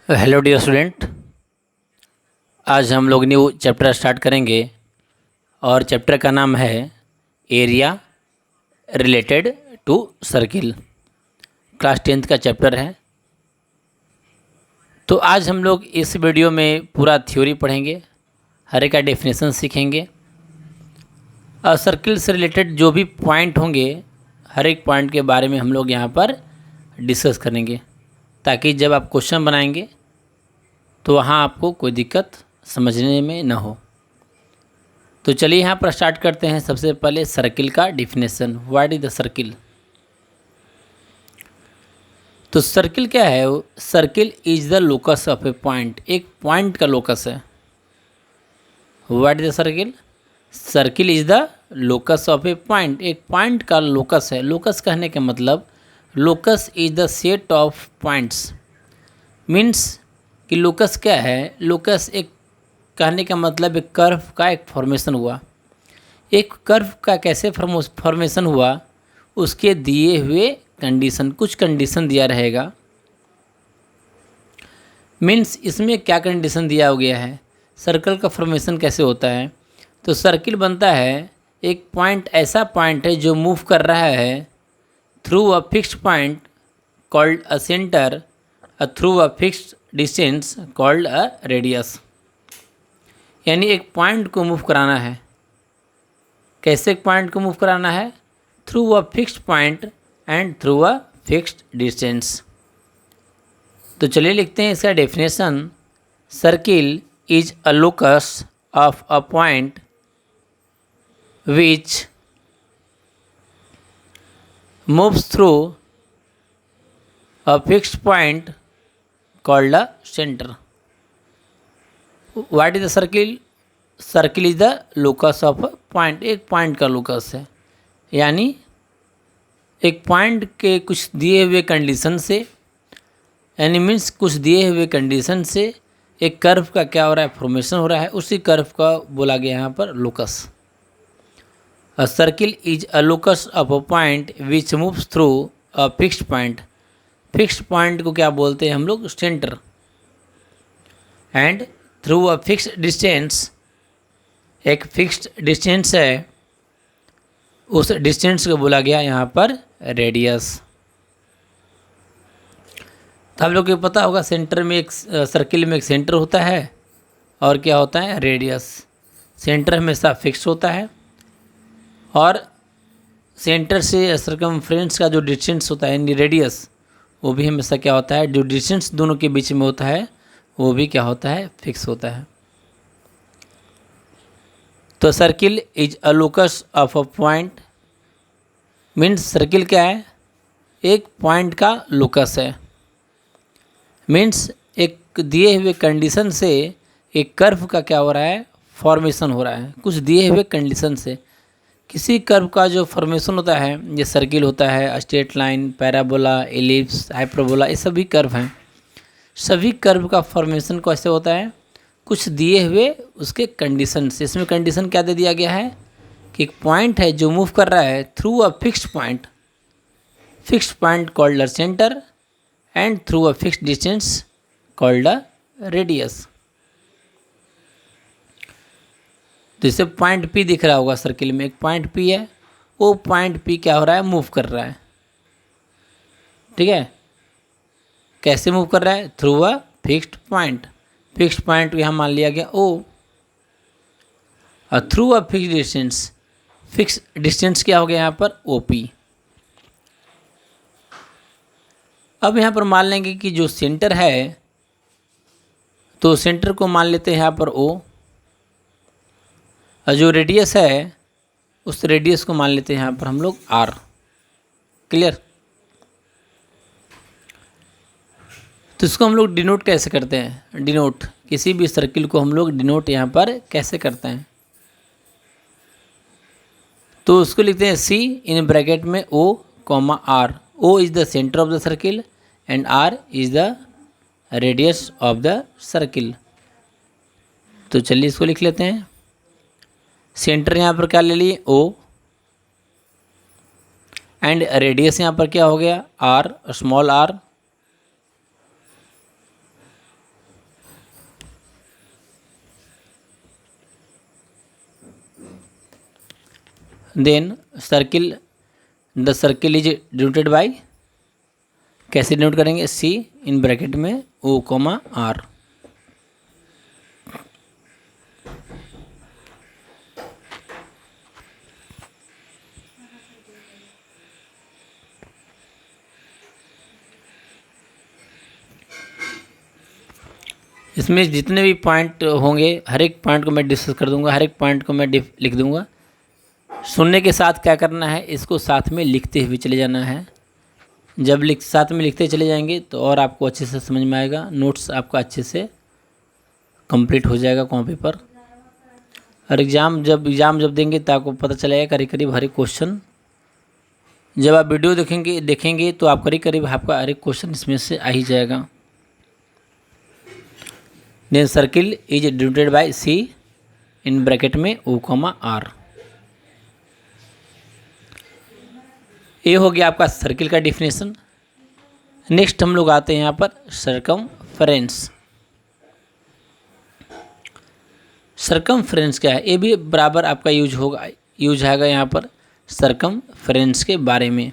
Hello dear student. आज हम लोग न्यू चैप्टर स्टार्ट करेंगे और चैप्टर का नाम है area related to circle. Class 10th का चैप्टर है। तो आज हम लोग इस वीडियो में पूरा थ्योरी पढ़ेंगे, हर एक का डेफिनेशन सीखेंगे और सर्किल से रिलेटेड जो भी पॉइंट होंगे हर एक पॉइंट के बारे में हम लोग यहाँ पर डिस्कस करेंगे, ताकि जब आप क्वेश्चन बनाएंगे तो वहाँ आपको कोई दिक्कत समझने में ना हो। तो चलिए यहाँ पर स्टार्ट करते हैं। सबसे पहले सर्किल का definition, what is the circle. तो सर्किल क्या है? Circle is the locus of A point, एक पॉइंट का लोकस है। What is the circle? Circle is the locus of A point, एक पॉइंट का लोकस है। लोकस कहने का मतलब locus is the set of points, means कि लोकस क्या है। लोकस एक कहने का मतलब एक कर्व का एक फॉर्मेशन हुआ। एक कर्व का कैसे फॉर्मेशन हुआ, उसके दिए हुए कंडीशन, कुछ कंडीशन दिया रहेगा। मीन्स इसमें क्या कंडीशन दिया हो गया है, सर्कल का फॉर्मेशन कैसे होता है। तो सर्किल बनता है, एक पॉइंट ऐसा पॉइंट है जो मूव कर रहा है through a fixed point called a centre, through a fixed distance called a radius. यानी एक पॉइंट को मूव कराना है। कैसे एक पॉइंट को मूव कराना है? Through a fixed point and through a fixed distance. तो चलिए लिखते हैं इसका definition. Circle is a locus of a point which moves through a fixed point called a centre. What is the circle? Circle is the locus of a point, एक point का locus है। यानी एक पॉइंट के कुछ दिए हुए condition से, यानी मीन्स कुछ दिए हुए कंडीशन से एक कर्व का क्या हो रहा है, फॉर्मेशन हो रहा है। उसी कर्व का बोला गया यहाँ पर locus. A circle is a locus of a point which moves through a fixed point. Fixed point को क्या बोलते हैं हम लोग? Centre. And through a fixed distance, एक फिक्स्ड डिस्टेंस है, उस डिस्टेंस को बोला गया यहाँ पर रेडियस। तो आप लोग को पता होगा सेंटर में एक सर्किल में एक सेंटर होता है और क्या होता है? रेडियस। सेंटर हमेशा फिक्स होता है और सेंटर से सर्कमफ्रेंस का जो डिस्टेंस होता है यानी रेडियस, वो भी हमेशा क्या होता है, जो डिस्टेंस दोनों के बीच में होता है वो भी क्या होता है? फिक्स होता है। तो circle is a locus of a point, means circle क्या है? एक पॉइंट का लोकस है। मीन्स एक दिए हुए कंडीशन से एक कर्व का क्या हो रहा है? फॉर्मेशन हो रहा है। कुछ दिए हुए कंडीशन से किसी कर्व का जो फॉर्मेशन होता है, ये सर्किल होता है, straight line, parabola, ellipse, hyperbola, ये सभी कर्व हैं। सभी कर्व का फॉर्मेशन कैसे होता है? कुछ दिए हुए उसके कंडीशन से। इसमें कंडीशन क्या दे दिया गया है कि एक पॉइंट है जो मूव कर रहा है through a fixed point, fixed point called a centre and through a fixed distance called a radius. तो इसे पॉइंट पी दिख रहा होगा सर्किल में, एक पॉइंट पी है, वो पॉइंट पी क्या हो रहा है? मूव कर रहा है। ठीक है, कैसे मूव कर रहा है? Through a fixed point. Fixed point यहाँ मान लिया गया ओ, और through a fixed distance, fix distance क्या हो गया यहाँ पर? O P. अब यहाँ पर मान लेंगे कि जो सेंटर है, तो सेंटर को मान लेते हैं यहाँ पर ओ, और जो रेडियस है उस रेडियस को मान लेते हैं यहाँ पर हम लोग आर। क्लियर? तो इसको हम लोग डिनोट कैसे करते हैं? डिनोट किसी भी सर्किल को हम लोग डिनोट यहाँ पर कैसे करते हैं? तो उसको लिखते हैं सी इन ब्रैकेट में O comma R. O is the centre of the circle and R is the radius of the circle. तो चलिए इसको लिख लेते हैं। सेंटर यहाँ पर क्या ले लिए? ओ, एंड रेडियस यहाँ पर क्या हो गया? R, small R. Then circle, the circle is denoted by, कैसे डिनोट करेंगे, सी इन ब्रैकेट में ओ कोमा आर। इसमें जितने भी पॉइंट होंगे हर एक पॉइंट को मैं डिस्कस कर दूंगा, हर एक पॉइंट को मैं लिख दूंगा। सुनने के साथ क्या करना है, इसको साथ में लिखते हुए चले जाना है। जब साथ में लिखते चले जाएंगे तो और आपको अच्छे से समझ में आएगा, नोट्स आपका अच्छे से कंप्लीट हो जाएगा कॉपी पर। और एग्ज़ाम जब देंगे तो आपको पता चलेगा करीब करीब हर एक क्वेश्चन, जब आप वीडियो देखेंगे तो आप करीब करीब आपका हर एक क्वेश्चन इसमें से आ ही जाएगा। Then circle is denoted by C in bracket में ओ कोमा आर। ये हो गया आपका सर्किल का डिफिनेशन। नेक्स्ट हम लोग आते हैं यहाँ पर सर्कमफ्रेंस। सर्कमफ्रेंस क्या है, ये भी बराबर आपका यूज आएगा यहाँ पर सर्कमफ्रेंस के बारे में।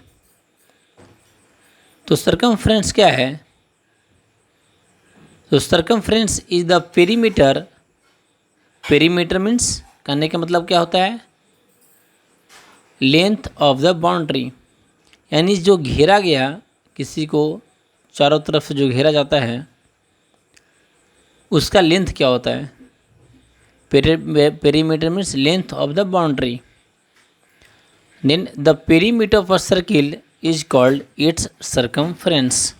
तो सर्कमफ्रेंस क्या है, तो circumference is the perimeter, perimeter means करने का मतलब क्या होता है, लेंथ ऑफ द बाउंड्री, यानी जो घेरा गया, किसी को चारों तरफ से जो घेरा जाता है उसका लेंथ क्या होता है। Perimeter means length of the boundary. Then the perimeter of a circle is called its circumference.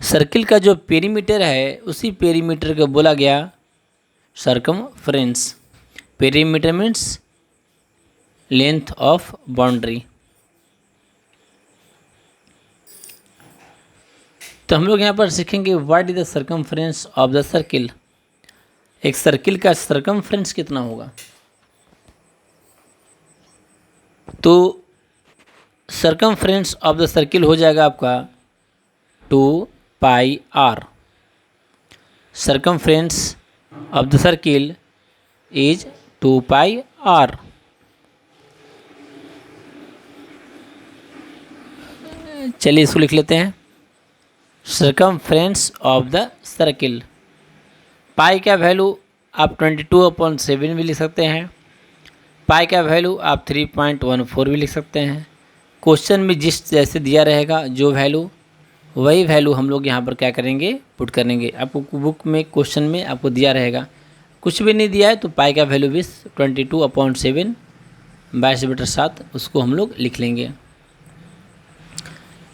Circle का जो पेरीमीटर है उसी पेरीमीटर को बोला गया circumference. Perimeter means length of boundary. तो हम लोग यहाँ पर सीखेंगे what is the circumference of the circle. एक सर्किल का सर्कमफ्रेंस कितना होगा, तो सर्कमफ्रेंस ऑफ द सर्किल हो जाएगा आपका 2 pi R. Circumference of the circle is 2 pi R. चलिए इसको लिख लेते हैं, circumference of the circle. Pi का वैल्यू आप 22/7 भी लिख सकते हैं, पाई का वैल्यू आप 3.14 भी लिख सकते हैं। क्वेश्चन में जिस जैसे दिया रहेगा जो वैल्यू, वही वैल्यू हम लोग यहाँ पर क्या करेंगे, पुट करेंगे। आपको बुक में क्वेश्चन में आपको दिया रहेगा, कुछ भी नहीं दिया है तो पाई का वैल्यू भी 22/7 22/7 उसको हम लोग लिख लेंगे।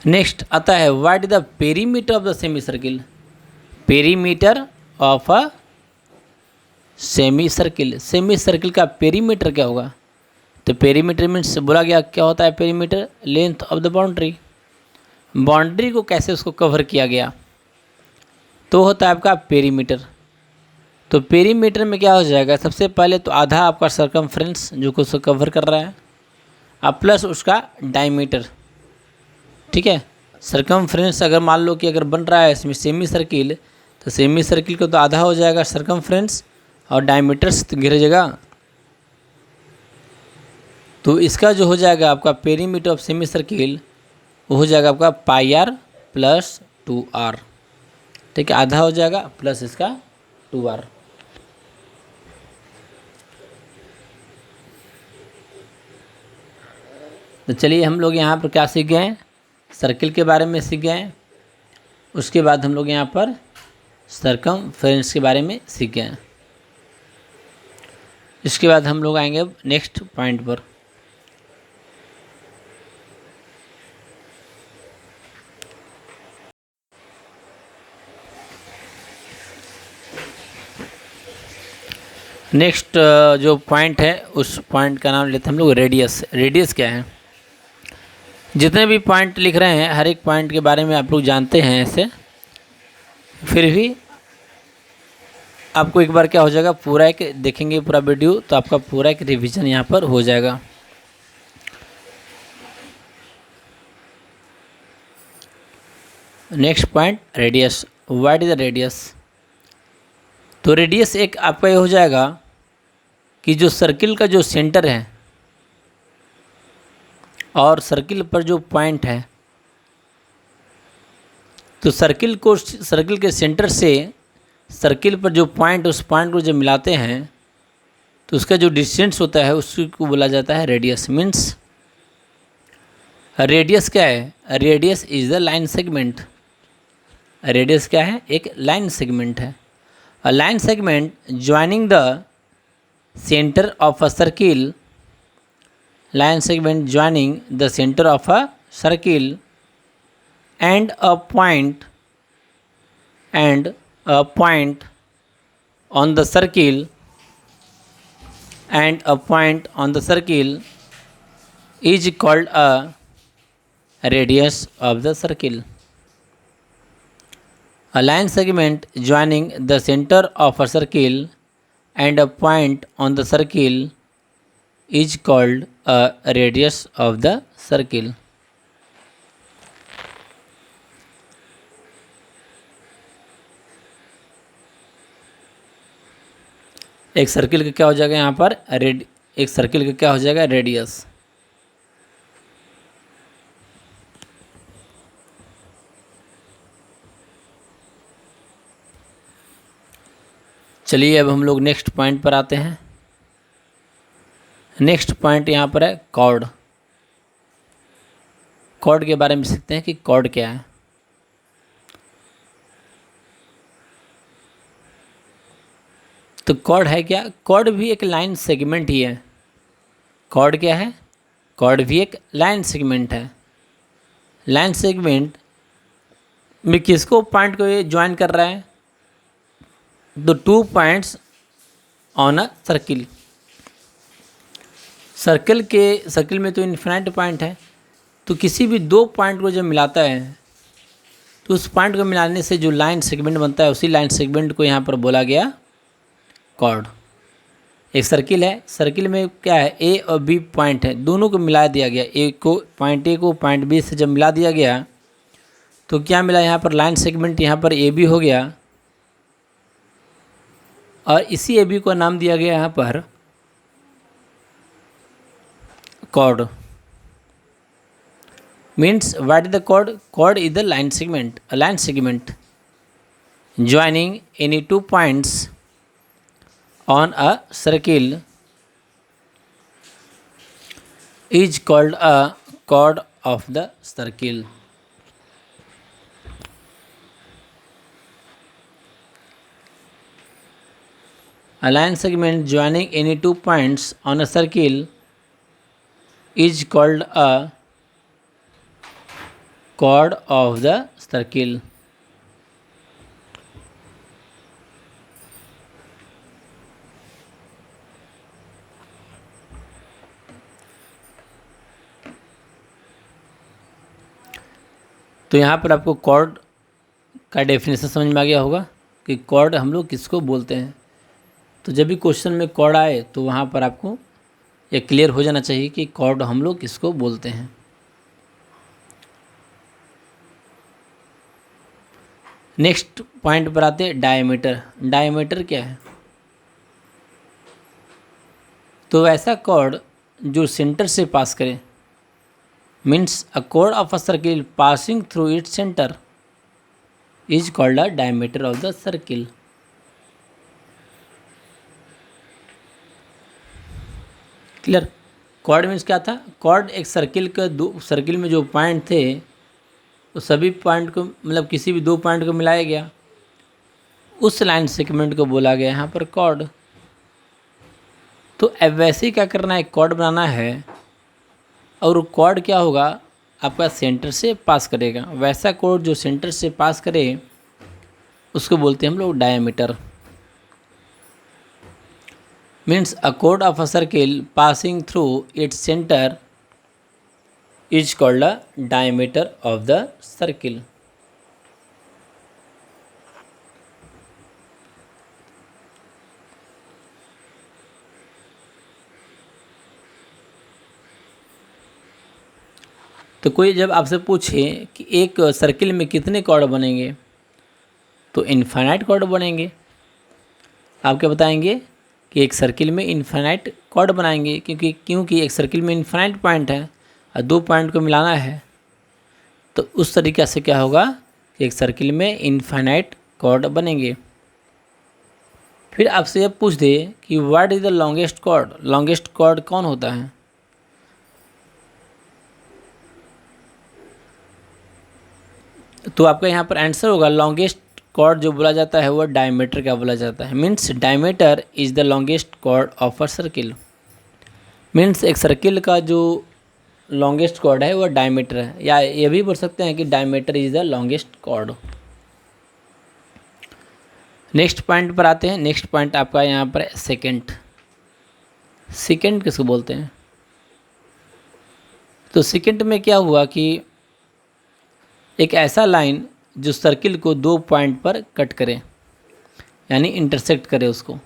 नेक्स्ट आता है what is the perimeter of the semi circle. Perimeter of a semi circle, semi circle का पेरीमीटर क्या होगा, तो पेरीमीटर मीन्स बोला गया क्या होता है, perimeter length of the boundary. Boundary को कैसे उसको कवर किया गया तो होता है आपका पेरीमीटर। तो पेरीमीटर में क्या हो जाएगा, सबसे पहले तो आधा आपका सर्कमफ्रेंस जो कि उसको कवर कर रहा है, अब प्लस उसका डायमीटर। ठीक है, सर्कमफ्रेंस अगर मान लो कि अगर बन रहा है इसमें सेमी सर्किल, तो सेमी सर्किल को तो आधा हो जाएगा सर्कमफ्रेंस और डायमीटर से तो घिर जाएगा, तो इसका जो हो जाएगा आपका पेरीमीटर ऑफ सेमी सर्किल वो हो जाएगा आपका पाई आर प्लस 2r। ठीक है, आधा हो जाएगा प्लस इसका 2r। तो चलिए हम लोग यहाँ पर क्या सीख गए हैं, सर्किल के बारे में सीख गए हैं। उसके बाद हम लोग यहाँ पर सर्कमफ्रेंस के बारे में सीख गए हैं। इसके बाद हम लोग आएंगे अब नेक्स्ट पॉइंट पर। नेक्स्ट जो पॉइंट है उस पॉइंट का नाम लेते हैं हम लोग रेडियस। रेडियस क्या है, जितने भी पॉइंट लिख रहे हैं हर एक पॉइंट के बारे में आप लोग जानते हैं ऐसे, फिर भी आपको एक बार क्या हो जाएगा, पूरा एक देखेंगे पूरा वीडियो तो आपका पूरा एक रिवीजन यहाँ पर हो जाएगा। Next point radius. What is the radius, तो रेडियस एक आपका ये हो जाएगा कि जो सर्किल का जो सेंटर है, और सर्किल पर जो पॉइंट है, तो सर्किल के सेंटर से सर्किल पर जो पॉइंट, उस पॉइंट को जब मिलाते हैं तो उसका जो डिस्टेंस होता है उसको बोला जाता है रेडियस। मीन्स रेडियस क्या है? Radius is the line segment. Radius क्या है? एक लाइन सेगमेंट है। A line segment joining the centre of a circle, line segment joining the center of a circle and a point on the circle is called a radius of the circle. A line segment joining the center of a circle and a point on the circle is called a radius of the circle. एक circle का क्या हो जाएगा यहाँ पर? एक circle का क्या हो जाएगा? रेडियस। चलिए अब हम लोग नेक्स्ट पॉइंट पर आते हैं। नेक्स्ट पॉइंट यहाँ पर है कॉर्ड। कॉर्ड के बारे में सीखते हैं कि कॉर्ड क्या है। तो कॉर्ड है क्या? कॉर्ड भी एक लाइन सेगमेंट ही है। कॉर्ड क्या है? कॉर्ड भी एक लाइन सेगमेंट है। लाइन सेगमेंट में किसको पॉइंट को ये ज्वाइन कर रहा है? The two points on a circle. Circle में तो इन्फिनाइट पॉइंट है, तो किसी भी दो पॉइंट को जब मिलाता है तो उस पॉइंट को मिलाने से जो लाइन सेगमेंट बनता है, उसी लाइन सेगमेंट को यहाँ पर बोला गया कॉर्ड। एक सर्किल है, सर्किल में क्या है? ए और बी पॉइंट है, दोनों को मिला दिया गया। ए को पॉइंट बी से जब मिला दिया गया तो क्या मिला? यहाँ पर लाइन सेगमेंट यहाँ पर ए बी हो गया, और इसी ए बी को नाम दिया गया यहाँ पर chord. Means what is the chord? Chord is the line segment. A line segment joining any 2 points on a circle is called a chord of the circle. A line segment joining any 2 points on a circle is called a chord of the circle. तो यहाँ पर आपको cord का definition समझ में आ गया होगा कि कॉर्ड हम लोग किसको बोलते हैं। तो जब भी क्वेश्चन में कॉर्ड आए तो वहाँ पर आपको ये क्लियर हो जाना चाहिए कि कॉर्ड हम लोग किसको बोलते हैं। नेक्स्ट पॉइंट पर आते हैं डायमीटर। डायमीटर क्या है? तो ऐसा कॉर्ड जो सेंटर से पास करे, means a chord of a circle passing through its centre is called a diameter of the circle. Clear? Chord means क्या था? कॉर्ड एक सर्किल में जो पॉइंट थे तो सभी पॉइंट को, मतलब किसी भी 2 पॉइंट को मिलाया गया, उस लाइन सेगमेंट को बोला गया यहाँ पर कॉर्ड। तो अब वैसे ही क्या करना है? कॉर्ड बनाना है, और कॉर्ड क्या होगा? आपका सेंटर से पास करेगा। वैसा कॉर्ड जो सेंटर से पास करे उसको बोलते हैं हम लोग diameter. Means a chord of a circle passing through its center is called a diameter of the circle. तो कोई जब आपसे पूछे कि एक सर्किल में कितने कॉर्ड बनेंगे, तो इनफाइनाइट कॉर्ड बनेंगे। आप क्या बताएंगे कि एक सर्किल में इनफाइनाइट कॉर्ड बनाएंगे, क्योंकि एक सर्किल में इनफाइनाइट पॉइंट है और 2 पॉइंट को मिलाना है, तो उस तरीक़े से क्या होगा कि एक सर्किल में इनफाइनाइट कॉर्ड बनेंगे। फिर आपसे ये पूछ दे कि what is the longest chord, longest chord कौन होता है? तो आपका यहाँ पर आंसर होगा लॉन्गेस्ट कॉर्ड जो बोला जाता है वो डायमीटर का बोला जाता है। Means diameter is the longest chord of a circle. Means एक सर्किल का जो लॉन्गेस्ट कॉर्ड है वो डायमीटर है, या ये भी बोल सकते हैं कि diameter is the longest chord. Next point पर आते हैं। नेक्स्ट पॉइंट आपका यहाँ पर सेकेंड। सेकेंड किसको बोलते हैं? तो सेकेंड में क्या हुआ कि एक ऐसा लाइन जो सर्किल को 2 पॉइंट पर कट करे, यानी इंटरसेक्ट करे उसको।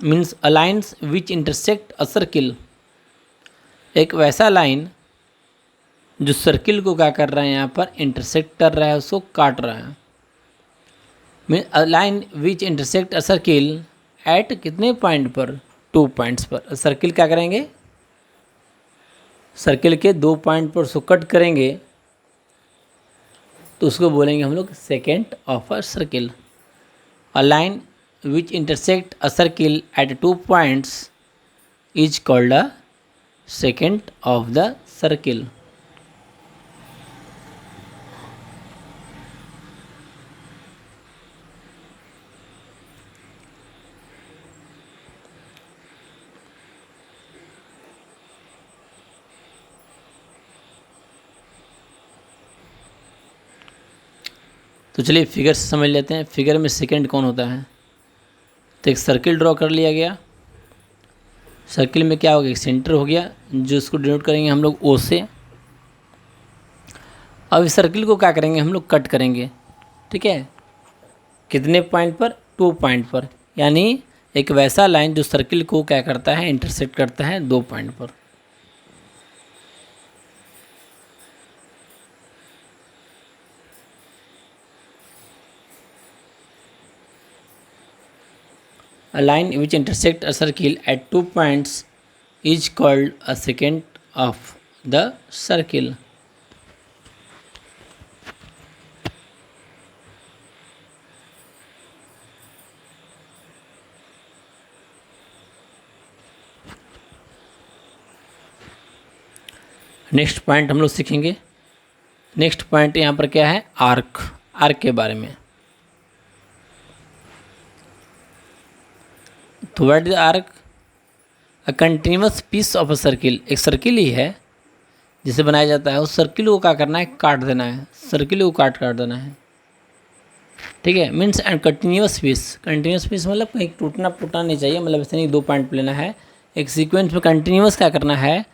Means a lines which intersect a circle, एक वैसा लाइन जो सर्किल को क्या कर रहा है, यहाँ पर इंटरसेक्ट कर रहा है, उसको काट रहा है। Mean a line which intersect a circle eight कितने पॉइंट पर? 2 पॉइंट्स पर। सर्किल क्या करेंगे, सर्किल के 2 पॉइंट पर उसको कट करेंगे, तो उसको बोलेंगे हम लोग second of a circle. A line which intersect a circle eight 2 points is called a second of the circle. तो चलिए फिगर से समझ लेते हैं। फिगर में सेकंड कौन होता है? तो एक सर्किल ड्रॉ कर लिया गया। सर्किल में क्या हो गया, एक सेंटर हो गया जो इसको डिनोट करेंगे हम लोग ओ से। अब इस सर्किल को क्या करेंगे हम लोग, कट करेंगे। ठीक है, कितने पॉइंट पर? 2 पॉइंट पर। यानी एक वैसा लाइन जो सर्किल को क्या करता है, इंटरसेक्ट करता है 2 पॉइंट पर। A line which intersect a circle at 2 points is called a secant of the circle. Next point हम लोग सीखेंगे। नेक्स्ट पॉइंट यहाँ पर क्या है, आर्क। आर्क के बारे में। तो what is arc? A continuous piece of a circle. एक सर्किल ही है जिसे बनाया जाता है, उस सर्किल को क्या करना है, काट देना है। सर्किल को काट देना है। ठीक है, means and continuous piece. Continuous piece मतलब कहीं टूटना फूटना नहीं चाहिए, मतलब ऐसे नहीं 2 पॉइंट पर लेना है। एक सीक्वेंस में कंटिन्यूअस क्या करना है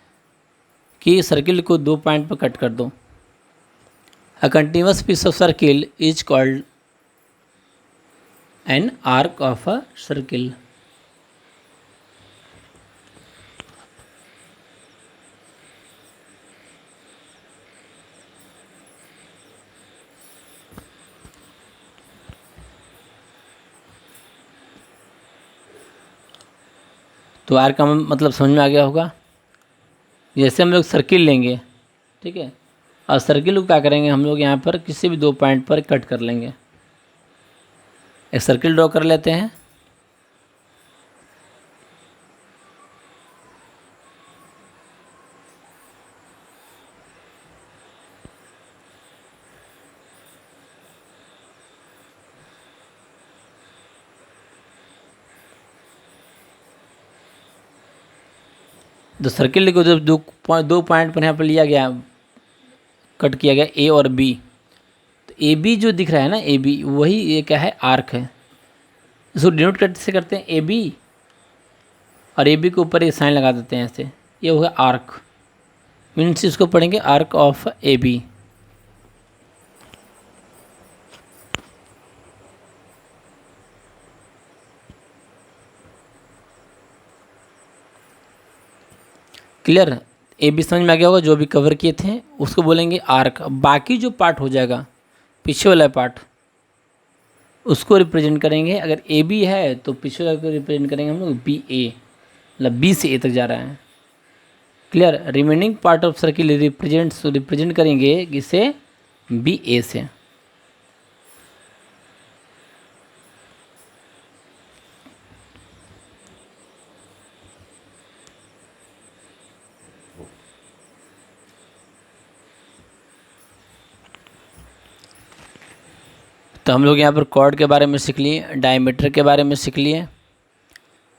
कि सर्किल को 2 पॉइंट पर कट कर दो। A continuous piece of circle is called an arc of a circle. तो आर्क का मतलब समझ में आ गया होगा। जैसे हम लोग सर्किल लेंगे, ठीक है, और सर्किल को क्या करेंगे हम लोग, यहाँ पर किसी भी 2 पॉइंट पर कट कर लेंगे। एक सर्किल ड्रॉ कर लेते हैं। तो सर्किल को जब 2 पॉइंट पर यहाँ पर लिया गया, कट किया गया ए और बी, तो ए बी जो दिख रहा है ना, ए बी, वही ये क्या है, आर्क है। इसको डिनोट कैसे करते हैं, ए बी, और ए बी के ऊपर ये साइन लगा देते हैं ऐसे, ये होगा आर्क। मीन्स इसको पढ़ेंगे arc of A B. Clear? A B समझ में आ गया होगा। जो भी कवर किए थे उसको बोलेंगे आर्क। बाकी जो पार्ट हो जाएगा, पीछे वाला पार्ट, उसको रिप्रेजेंट करेंगे। अगर ए बी है तो पीछे वाले को रिप्रेजेंट करेंगे हम लोग बी ए, मतलब बी से ए तक जा रहा है। Clear. Remaining part of circle represent करेंगे किसे, बी ए से। तो हम लोग यहाँ पर कॉर्ड के बारे में सीख लिए, डायमीटर के बारे में सीख लिए,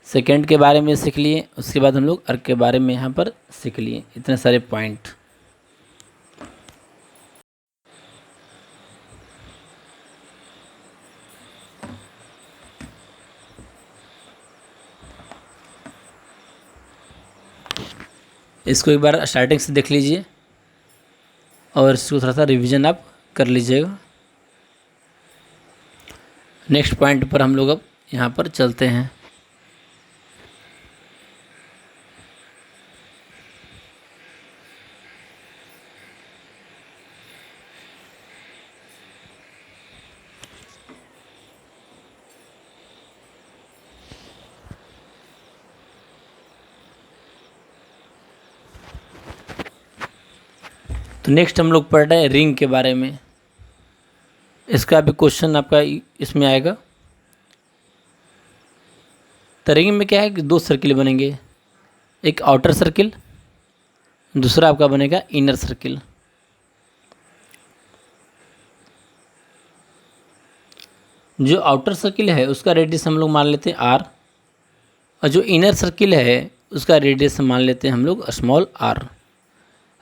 सेकेंड के बारे में सीख लिए, उसके बाद हम लोग अर्क के बारे में यहाँ पर सीख लिए। इतने सारे पॉइंट। इसको एक बार स्टार्टिंग से देख लीजिए और इसको थोड़ा सा रिवीजन आप कर लीजिएगा। नेक्स्ट पॉइंट पर हम लोग अब यहाँ पर चलते हैं। तो नेक्स्ट हम लोग पढ़ रहे हैं रिंग के बारे में। इसका भी क्वेश्चन आपका इसमें आएगा। तो रिंग में क्या है कि दो सर्किल बनेंगे, एक आउटर सर्किल, दूसरा आपका बनेगा इनर सर्किल। जो आउटर सर्किल है उसका रेडियस हम लोग मान लेते हैं आर, और जो इनर सर्किल है उसका रेडियस मान लेते हैं हम लोग small R.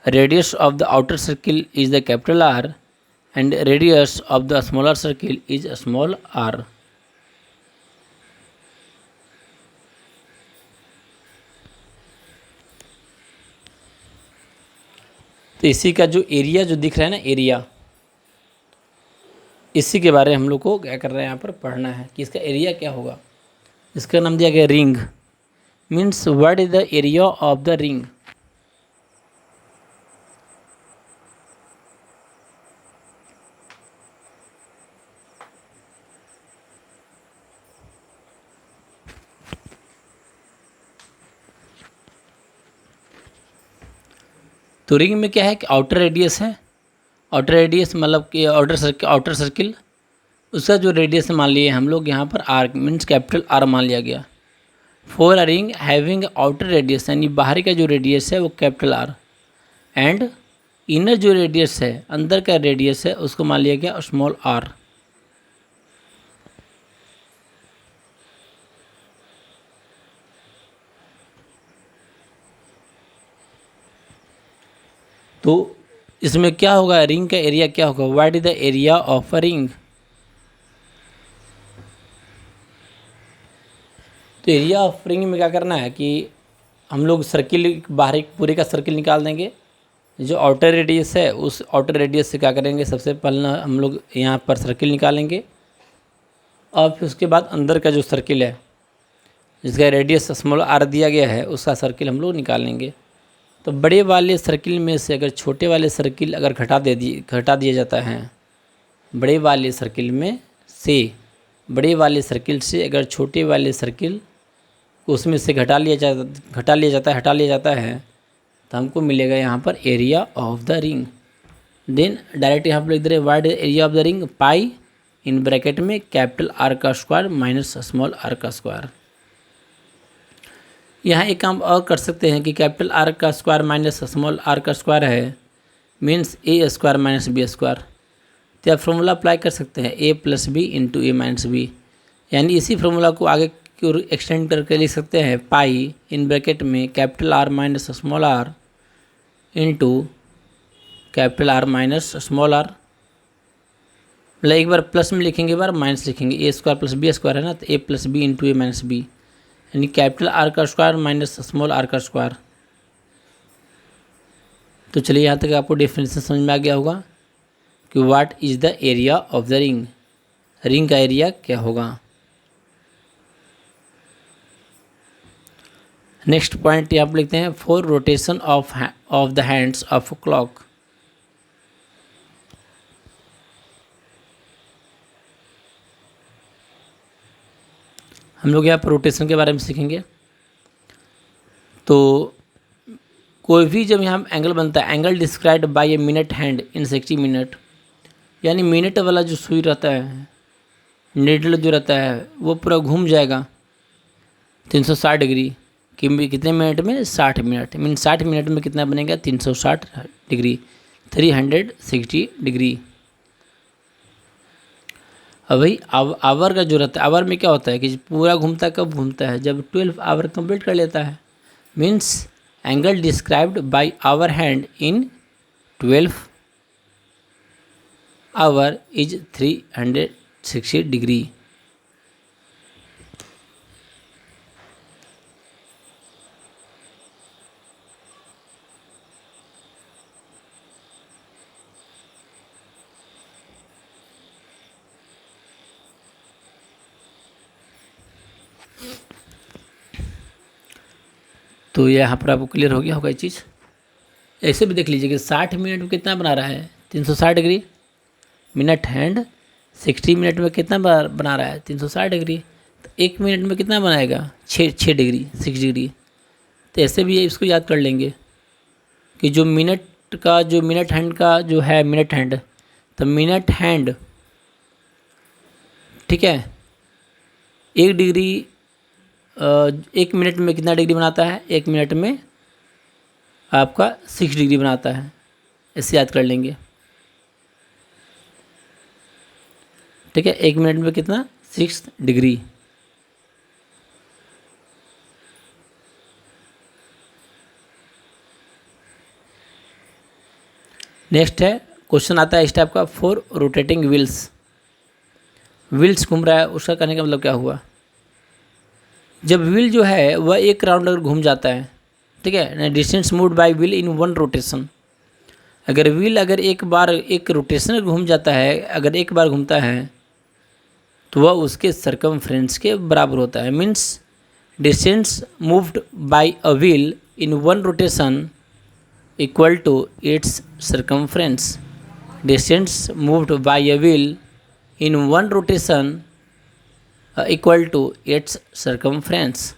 Radius of the outer circle is the capital R and radius of the smaller circle is small r। तो इसी का जो एरिया जो दिख रहा है ना, एरिया, इसी के बारे में हम लोग को क्या कर रहे हैं यहाँ पर पढ़ना है कि इसका एरिया क्या होगा। इसका नाम दिया गया ring. Means what is the area of the ring. तो रिंग में क्या है कि आउटर रेडियस है, आउटर रेडियस मतलब कि आउटर सर्किल, उसका जो रेडियस मान लिए हम लोग यहाँ पर आर, मीन्स कैपिटल आर मान लिया गया। For a ring having outer radius, यानी बाहरी का जो रेडियस है वो कैपिटल आर, एंड इनर जो रेडियस है, अंदर का रेडियस है, उसको मान लिया गया स्मॉल आर। तो इसमें क्या होगा, रिंग का एरिया क्या होगा, what is the area of a ring. तो एरिया ऑफ रिंग में क्या करना है कि हम लोग सर्किल बाहरी पूरे का सर्किल निकाल देंगे। जो आउटर रेडियस है उस आउटर रेडियस से क्या करेंगे, सबसे पहले हम लोग यहाँ पर सर्किल निकालेंगे, और फिर उसके बाद अंदर का जो सर्किल है जिसका रेडियस स्मॉल आर दिया गया है उसका सर्किल हम लोग निकाल लेंगे। तो बड़े वाले सर्किल में से अगर छोटे वाले सर्किल अगर घटा दिया जाता है, बड़े वाले सर्किल में से बड़े वाले सर्किल से अगर छोटे वाले सर्किल उसमें से हटा लिया जाता है तो हमको मिलेगा यहाँ पर area of the ring. Then direct यहाँ पर लिख दे रहे wide area of the ring pi in bracket में कैपिटल आर का स्क्वायर माइनस स्मॉल आर का स्क्वायर। यहाँ एक काम और कर सकते हैं कि कैपिटल आर का स्क्वायर माइनस स्मॉल आर का स्क्वायर है, means A square minus B square. तो आप फॉर्मूला अप्लाई कर सकते हैं A plus B into A minus B, यानी इसी फॉर्मूला को आगे की ओर एक्सटेंड करके लिख सकते हैं पाई इन ब्रैकेट में capital R minus small R into capital R minus small R. मतलब एक बार प्लस में लिखेंगे, एक बार माइनस लिखेंगे, ए स्क्वायर प्लस बी स्क्वायर है ना, तो ए plus B into A minus B, यानी कैपिटल आर का स्क्वायर माइनस स्मॉल आर का स्क्वायर। तो चलिए यहाँ तक आपको डेफिनेशन समझ में आ गया होगा कि what is the area of the ring, ring का एरिया क्या होगा। नेक्स्ट पॉइंट यहाँ पर लिखते हैं for rotation of the hands of clock. हम लोग यहाँ पर रोटेशन के बारे में सीखेंगे। तो कोई भी जब यहाँ एंगल बनता है, angle described bye a minute hand in 60 minute, यानी मिनट वाला जो सुई रहता है, नीडल जो रहता है, वो पूरा घूम जाएगा 360 डिग्री। कितने मिनट में? 60 मिनट। मीन 60 मिनट में कितना बनेगा? 360 डिग्री, 360 डिग्री। अब भाई आवर का जो रहता है, आवर में क्या होता है कि पूरा घूमता है, कब घूमता है? जब 12 आवर कंप्लीट कर लेता है। Means angle described by hour hand in 12 hour is 360 degree. तो यहाँ पर आपको क्लियर हो गया होगा ये चीज़। ऐसे भी देख लीजिए कि 60 मिनट में कितना बना रहा है? 360 डिग्री। मिनट हैंड 60 मिनट में कितना बना रहा है? 360 डिग्री। तो 1 मिनट में कितना बनाएगा? 6 डिग्री, 6 डिग्री। तो ऐसे भी इसको याद कर लेंगे कि जो मिनट हैंड का जो है मिनट हैंड, तो मिनट हैंड, ठीक है, 1 डिग्री 1 मिनट में कितना डिग्री बनाता है? 1 मिनट में आपका 6 डिग्री बनाता है। ऐसे याद कर लेंगे, ठीक है। 1 मिनट में कितना? 6 डिग्री। नेक्स्ट है क्वेश्चन आता है इस टाइप का, 4 रोटेटिंग व्हील्स। व्हील्स घूम रहा है, उसका कहने का मतलब क्या हुआ? जब व्हील जो है वह एक राउंड अगर घूम जाता है, ठीक है, distance moved bye wheel in 1 rotation. अगर व्हील एक बार एक रोटेशन घूम जाता है, अगर एक बार घूमता है, तो वह उसके सरकमफ्रेंस के बराबर होता है। Means distance moved by a wheel in 1 rotation equal to its circumference. Distance moved by a wheel in 1 rotation equal to its circumference.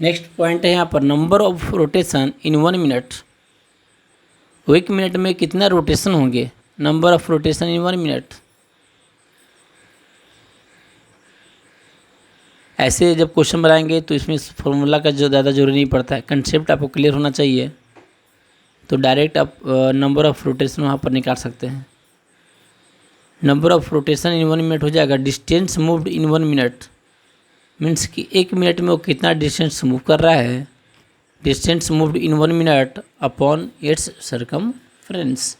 Next point है यहाँ पर, number of rotation in 1 minute. 1 minute में कितना rotation होंगे? Number of rotation in 1 minute. ऐसे जब question बनाएंगे तो इसमें फॉर्मूला का जो ज़्यादा जरूरी नहीं पड़ता है, कंसेप्ट आपको क्लियर होना चाहिए, तो डायरेक्ट आप नंबर ऑफ रोटेशन वहाँ पर निकाल सकते हैं। Number of rotation in 1 minute हो जाएगा distance moved in 1 minute. Means कि 1 मिनट में वो कितना डिस्टेंस मूव कर रहा है, distance moved in 1 minute upon its circumference.